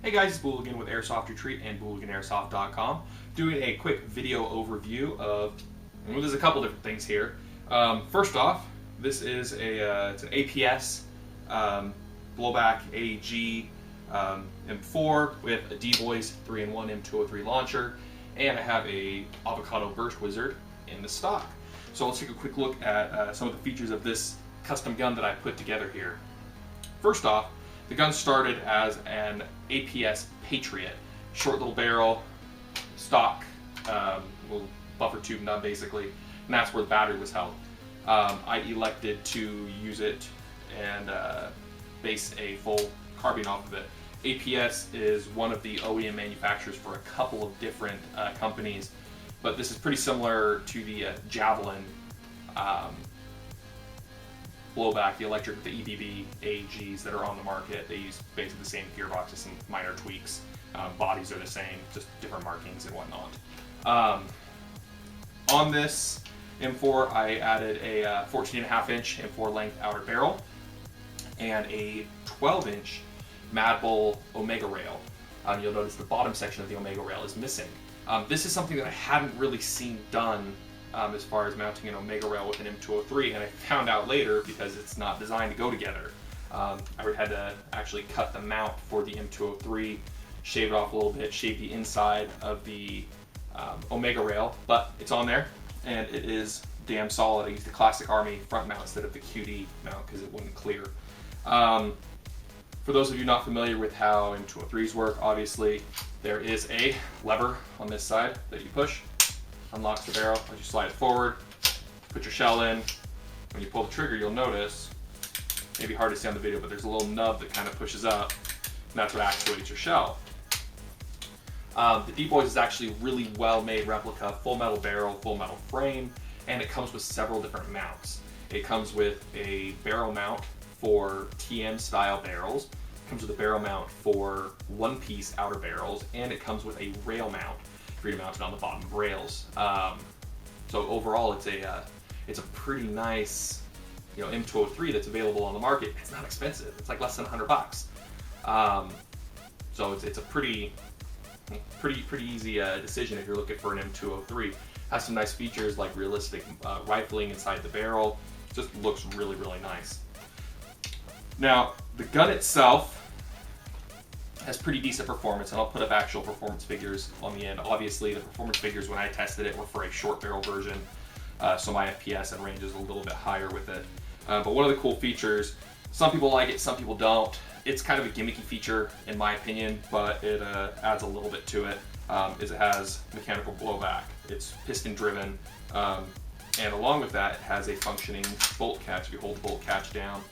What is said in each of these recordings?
Hey guys, it's Booligan with Airsoft Retreat and BooliganAirsoft.com, doing a quick video overview of, well, there's a couple different things here. First off, this is it's an APS Blowback AG M4 with a DBoys 3-in-1 M203 launcher, and I have a Avocado Burst Wizard in the stock. So let's take a quick look at some of the features of this custom gun that I put together here. First off, the gun started as an APS Patriot, short little barrel, stock, little buffer tube nub basically, and that's where the battery was held. I elected to use it and base a full carbine off of it. APS is one of the OEM manufacturers for a couple of different companies, but this is pretty similar to the Javelin Blowback, the electric with the EBB AGs that are on the market. They use basically the same gearboxes, some minor tweaks. Bodies are the same, just different markings and whatnot. On this M4, I added a 14.5-inch M4 length outer barrel and a 12-inch Mad Bull Omega rail. You'll notice the bottom section of the Omega rail is missing. This is something that I haven't really seen done as far as mounting an Omega rail with an M203, and I found out later because it's not designed to go together. I had to actually cut the mount for the M203, shave it off a little bit, shave the inside of the Omega rail, but it's on there and it is damn solid. I used the classic Army front mount instead of the QD mount because it wouldn't clear. For those of you not familiar with how M203s work, obviously there is a lever on this side that you push, unlocks the barrel. As you slide it forward, put your shell in. When you pull the trigger, you'll notice, maybe hard to see on the video, but there's a little nub that kind of pushes up, and that's what actuates your shell. The DBoys is actually a really well-made replica, full metal barrel, full metal frame, and it comes with several different mounts. It comes with a barrel mount for TM style barrels, it comes with a barrel mount for one-piece outer barrels, and it comes with a rail mount for you to mount it on the bottom of rails. So overall, it's a pretty nice, M203 that's available on the market. It's not expensive. It's like less than $100. So it's a pretty easy decision if you're looking for an M203. Has some nice features like realistic rifling inside the barrel. Just looks really, really nice. Now, the gun itself has pretty decent performance, and I'll put up actual performance figures on the end. Obviously, the performance figures when I tested it were for a short barrel version, so my FPS and range is a little bit higher with it. But one of the cool features, some people like it, some people don't. It's kind of a gimmicky feature in my opinion, but it adds a little bit to it, is it has mechanical blowback. It's piston driven, and along with that, it has a functioning bolt catch. If you hold the bolt catch down,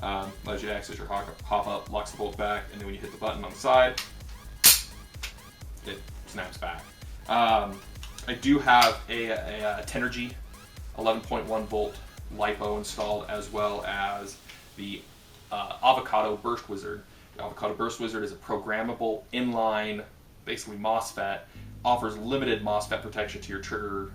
allows you to access your hop up, locks the bolt back, and then when you hit the button on the side, it snaps back. I do have a Tenergy 11.1 volt LiPo installed, as well as the Avocado Burst Wizard. The Avocado Burst Wizard is a programmable inline, basically MOSFET, offers limited MOSFET protection to your trigger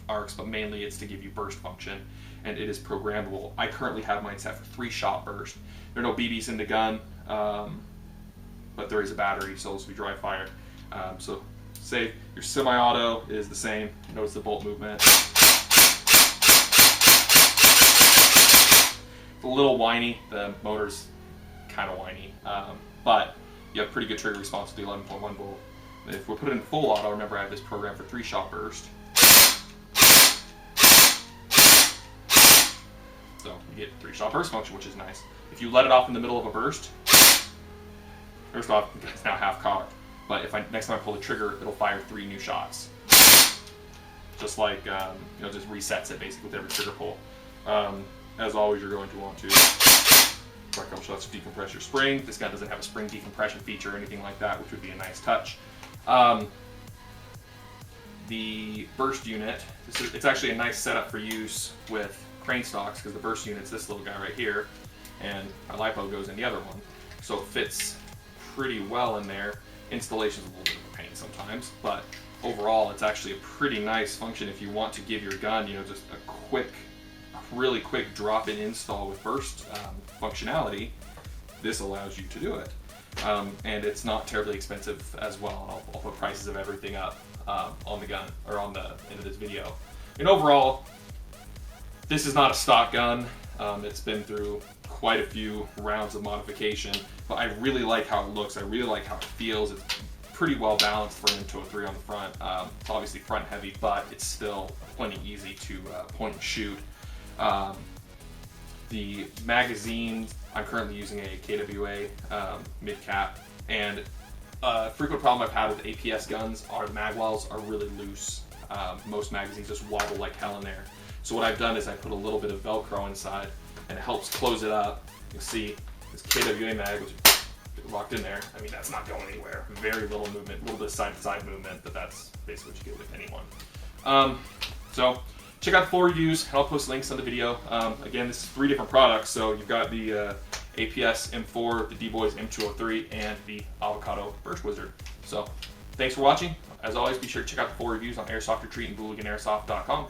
arcs, but mainly it's to give you burst function, and it is programmable. I currently have mine set for 3-shot burst. There are no BBs in the gun, but there is a battery, so this will be dry fire. So safe. Your semi-auto is the same. Notice the bolt movement. It's a little whiny. The motor's kind of whiny, but you have pretty good trigger response with the 11.1 volt. If we put it in full auto, remember I have this program for 3-shot burst. So you get 3-shot burst function, which is nice. If you let it off in the middle of a burst, first off, it's now half cocked. But if next time I pull the trigger, it'll fire 3 new shots. Just like, just resets it basically with every trigger pull. As always, you're going to want to fire a couple shots to decompress your spring. This gun doesn't have a spring decompression feature or anything like that, which would be a nice touch. The burst unit, it's actually a nice setup for use with crane stocks, because the burst unit's this little guy right here, and my LiPo goes in the other one. So it fits pretty well in there. Installation's a little bit of a pain sometimes, but overall it's actually a pretty nice function if you want to give your gun, just a really quick drop-in install with burst functionality. This allows you to do it. and it's not terribly expensive as well. I'll put prices of everything up on the gun, or on the end of this video. And overall, this is not a stock gun. It's been through quite a few rounds of modification, but I really like how it looks. I really like how it feels. It's pretty well balanced for an M203 on the front. It's obviously front heavy, but it's still plenty easy to point and shoot. The magazine, I'm currently using a KWA mid-cap, and a frequent problem I've had with APS guns are the mag wells are really loose. Most magazines just wobble like hell in there. So what I've done is I put a little bit of Velcro inside, and it helps close it up. You'll see this KWA mag, which is locked in there. I mean, that's not going anywhere. Very little movement, a little bit of side-to-side movement, but that's basically what you get with anyone. So check out the full reviews, and I'll post links on the video. Again, this is 3 different products, so you've got the APS M4, the DBoys M203, and the Avocado Burst Wizard. So thanks for watching. As always, be sure to check out the full reviews on Airsoft Retreat and BooliganAirsoft.com.